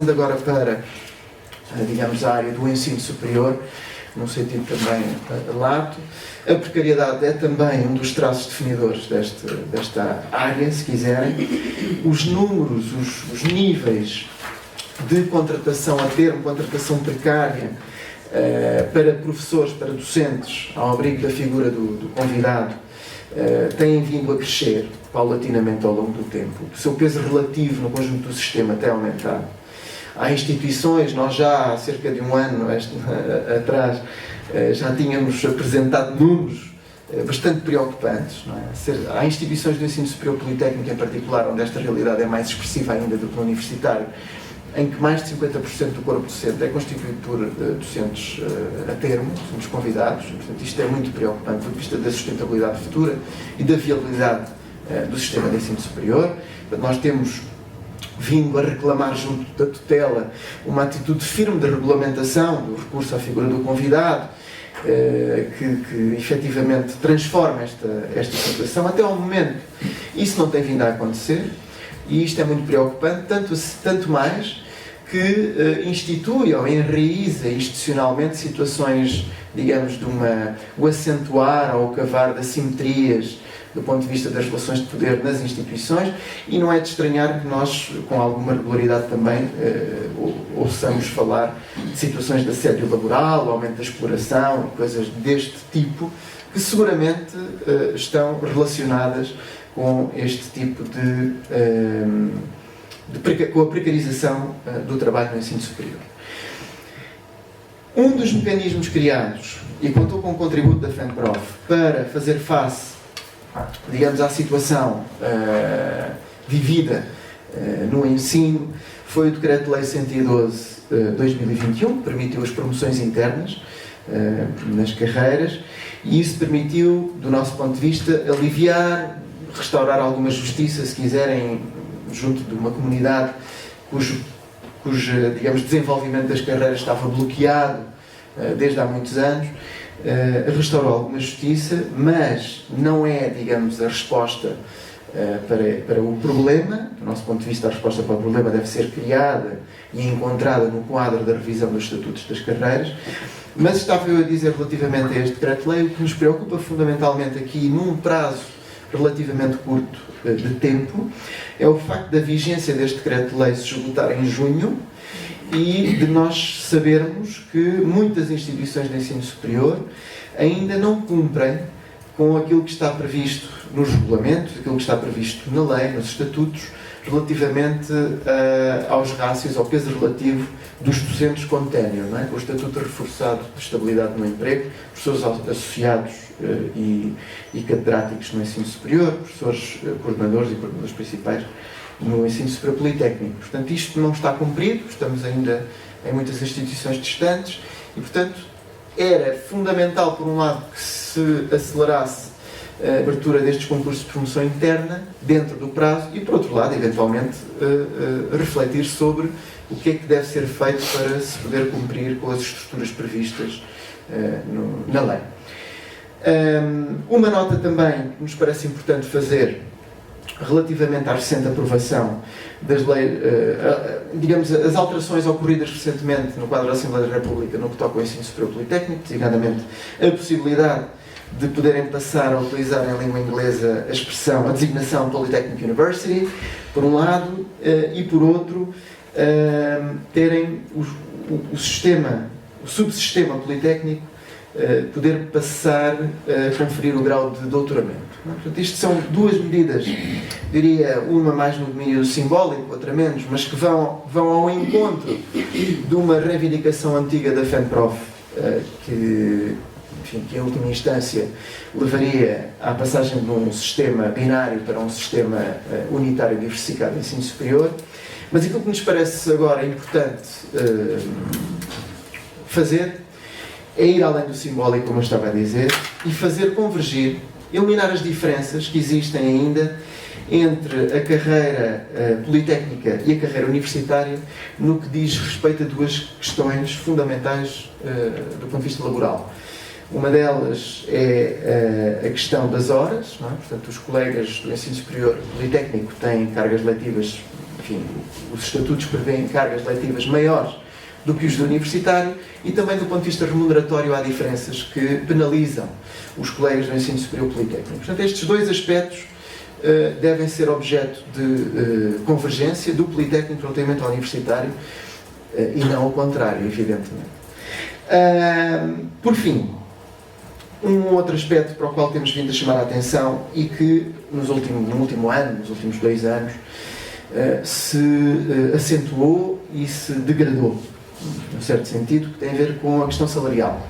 Agora para, digamos, a área do ensino superior, num sentido também lato, a precariedade é também um dos traços definidores desta área, se quiserem. Os números, os níveis de contratação a termo, contratação precária, para professores, para docentes, ao abrigo da figura do convidado, têm vindo a crescer paulatinamente ao longo do tempo. O seu peso relativo no conjunto do sistema tem aumentado. Há instituições, nós já há cerca de um ano atrás já tínhamos apresentado números bastante preocupantes. Não é? Há instituições do ensino superior politécnico em particular, onde esta realidade é mais expressiva ainda do que no universitário, em que mais de 50% do corpo docente é constituído por docentes a termo, somos convidados. Portanto, isto é muito preocupante do ponto de vista da sustentabilidade futura e da viabilidade do sistema de ensino superior. Portanto, nós temos vindo a reclamar junto da tutela uma atitude firme de regulamentação do recurso à figura do convidado, que efetivamente transforma esta situação. Até ao momento isso não tem vindo a acontecer e isto é muito preocupante, tanto mais que institui ou enraiza institucionalmente situações, digamos, o acentuar ou o cavar de assimetrias do ponto de vista das relações de poder nas instituições, e não é de estranhar que nós, com alguma regularidade também, ouçamos falar de situações de assédio laboral, aumento da exploração, coisas deste tipo, que seguramente estão relacionadas com este tipo com a precarização do trabalho no ensino superior. Um dos mecanismos criados, e contou com o contributo da FENPROF, para fazer face, digamos, à situação vivida no ensino, foi o Decreto-Lei 112/2021, que permitiu as promoções internas nas carreiras, e isso permitiu, do nosso ponto de vista, aliviar, restaurar alguma justiça, se quiserem, junto de uma comunidade cujo digamos, desenvolvimento das carreiras estava bloqueado desde há muitos anos. Restaurou alguma justiça, mas não é, digamos, a resposta para o problema. Do nosso ponto de vista, a resposta para o problema deve ser criada e encontrada no quadro da revisão dos estatutos das carreiras. Mas estava eu a dizer relativamente a este decreto-lei, o que nos preocupa fundamentalmente aqui, num prazo relativamente curto de tempo, é o facto da vigência deste decreto-lei se esgotar em junho, e de nós sabermos que muitas instituições de ensino superior ainda não cumprem com aquilo que está previsto nos regulamentos, aquilo que está previsto na lei, nos estatutos, relativamente aos rácios, ao peso relativo dos docentes com ténure, não é? Com o estatuto reforçado de estabilidade no emprego, professores associados e catedráticos no ensino superior, professores coordenadores e coordenadores principais no ensino superior politécnico. Portanto, isto não está cumprido, estamos ainda em muitas instituições distantes e, portanto, era fundamental, por um lado, que se acelerasse a abertura destes concursos de promoção interna dentro do prazo e, por outro lado, eventualmente, refletir sobre o que é que deve ser feito para se poder cumprir com as estruturas previstas na lei. Uma nota também que nos parece importante fazer relativamente à recente aprovação das leis, digamos, as alterações ocorridas recentemente no quadro da Assembleia da República no que toca ao ensino superior politécnico, designadamente a possibilidade de poderem passar a utilizar em língua inglesa a designação Polytechnic University, por um lado, e por outro, terem o subsistema politécnico poder passar a conferir o grau de doutoramento. Portanto, isto são duas medidas, diria, uma mais no domínio simbólico, outra menos, mas que vão ao encontro de uma reivindicação antiga da FENPROF, que em última instância levaria à passagem de um sistema binário para um sistema unitário diversificado de ensino superior. Mas aquilo que nos parece agora importante fazer é ir além do simbólico, como eu estava a dizer, e fazer convergir, eliminar as diferenças que existem ainda entre a carreira politécnica e a carreira universitária no que diz respeito a duas questões fundamentais do ponto de vista laboral. Uma delas é a questão das horas, não é? Portanto, os colegas do ensino superior politécnico têm cargas letivas enfim, os estatutos prevêem cargas letivas maiores do que os do universitário, e também do ponto de vista remuneratório há diferenças que penalizam os colegas do ensino superior politécnico. Portanto, estes dois aspectos devem ser objeto de convergência do politécnico relativamente ao universitário e não ao contrário, evidentemente. Por fim, um outro aspecto para o qual temos vindo a chamar a atenção e que no último ano, nos últimos 2 anos, se acentuou e se degradou, num certo sentido, que tem a ver com a questão salarial.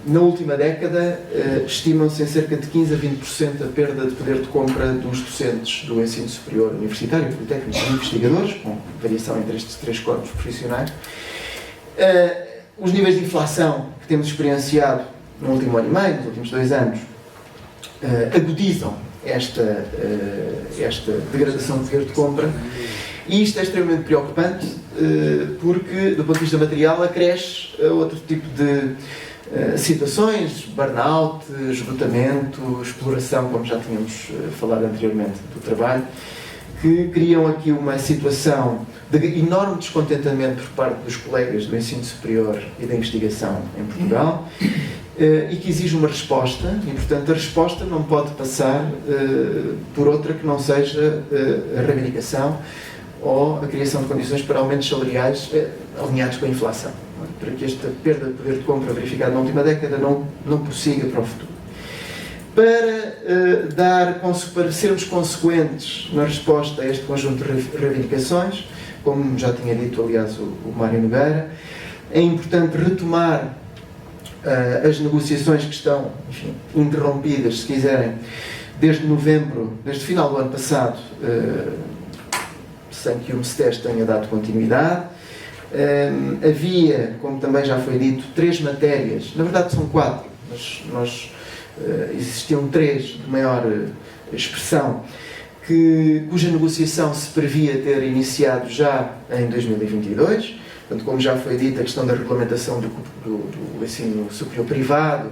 Na última década, estimam-se em cerca de 15 a 20% a perda de poder de compra dos docentes do ensino superior universitário, politécnico e investigadores, com variação entre estes 3 corpos profissionais. Os níveis de inflação que temos experienciado no último ano e meio, nos últimos 2 anos, agudizam esta degradação de poder de compra, e isto é extremamente preocupante porque, do ponto de vista material, acresce outro tipo de situações, burnout, esgotamento, exploração, como já tínhamos falado anteriormente, do trabalho, que criam aqui uma situação de enorme descontentamento por parte dos colegas do ensino superior e da investigação em Portugal, e que exige uma resposta, e portanto a resposta não pode passar por outra que não seja a reivindicação ou a criação de condições para aumentos salariais alinhados com a inflação, para que esta perda de poder de compra verificada na última década não prossiga para o futuro. Para sermos consequentes na resposta a este conjunto de reivindicações, como já tinha dito, aliás, o Mário Nogueira, é importante retomar as negociações que estão, enfim, interrompidas, se quiserem, desde novembro, desde o final do ano passado, sem que o MESTES tenha dado continuidade. Havia, como também já foi dito, 3 matérias, na verdade são 4, mas existiam 3 de maior expressão, cuja negociação se previa ter iniciado já em 2022. Portanto, como já foi dito, a questão da regulamentação do ensino superior privado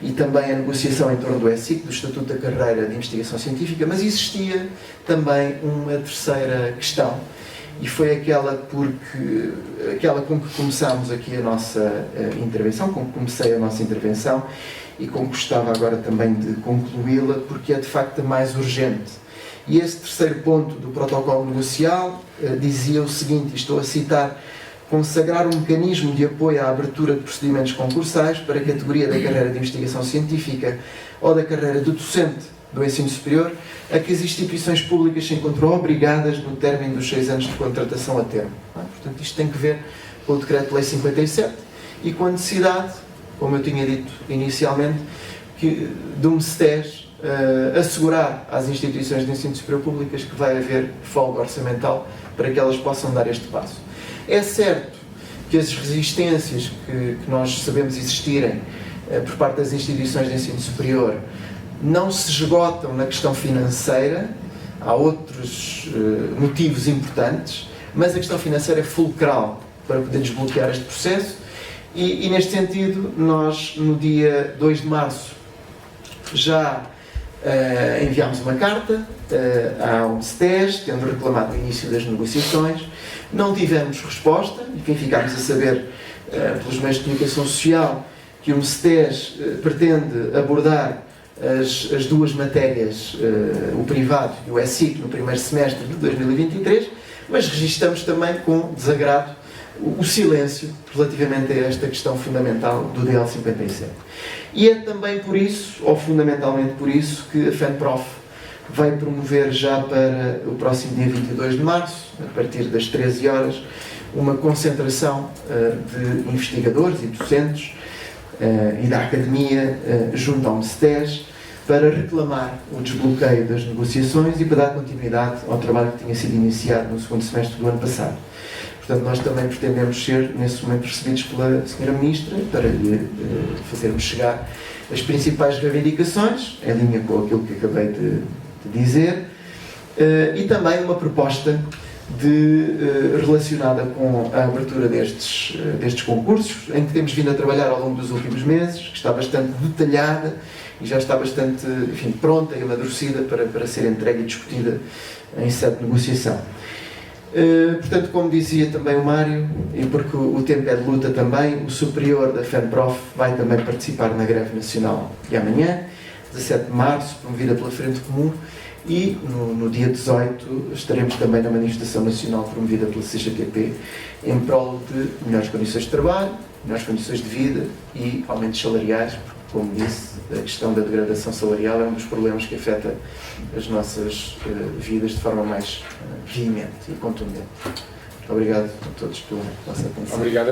e também a negociação em torno do ESIC, do Estatuto da Carreira de Investigação Científica, mas existia também uma terceira questão, e foi aquela com que começámos aqui a nossa intervenção, com que comecei a nossa intervenção e com que gostava agora também de concluí-la, porque é de facto a mais urgente. E esse terceiro ponto do protocolo negocial dizia o seguinte, e estou a citar: consagrar um mecanismo de apoio à abertura de procedimentos concursais para a categoria da carreira de investigação científica ou da carreira de docente do ensino superior, a que as instituições públicas se encontram obrigadas no término dos 6 anos de contratação a termo. Portanto, isto tem que ver com o Decreto-Lei 57 e com a necessidade, como eu tinha dito inicialmente, do MESTES assegurar às instituições de ensino superior públicas que vai haver folga orçamental para que elas possam dar este passo. É certo que as resistências que nós sabemos existirem por parte das instituições de ensino superior não se esgotam na questão financeira, há outros motivos importantes, mas a questão financeira é fulcral para poder desbloquear este processo e neste sentido, nós no dia 2 de março já enviámos uma carta ao MESTES, tendo reclamado o início das negociações. Não tivemos resposta, enfim, ficámos a saber pelos meios de comunicação social que o MESTES pretende abordar as 2 matérias, o privado e o ESIC, no primeiro semestre de 2023, mas registramos também com desagrado o silêncio relativamente a esta questão fundamental do DL 57. E é também por isso, ou fundamentalmente por isso, que a FENPROF vai promover já para o próximo dia 22 de março, a partir das 13 horas, uma concentração de investigadores e docentes e da academia junto ao MESTES para reclamar o desbloqueio das negociações e para dar continuidade ao trabalho que tinha sido iniciado no segundo semestre do ano passado. Portanto, nós também pretendemos ser, nesse momento, recebidos pela Sra. Ministra para lhe fazermos chegar as principais reivindicações, em linha com aquilo que acabei de dizer, e também uma proposta relacionada com a abertura destes concursos, em que temos vindo a trabalhar ao longo dos últimos meses, que está bastante detalhada e já está bastante, enfim, pronta e amadurecida para ser entregue e discutida em sede de negociação. Portanto, como dizia também o Mário, e porque o tempo é de luta também, o superior da FENPROF vai também participar na greve nacional de amanhã, 17 de março, promovida pela Frente Comum, e no dia 18 estaremos também na manifestação nacional promovida pela CGTP em prol de melhores condições de trabalho, melhores condições de vida e aumentos salariais, porque, como disse, a questão da degradação salarial é um dos problemas que afeta as nossas vidas de forma mais veemente e contundente. Muito obrigado a todos pela vossa atenção. Obrigado.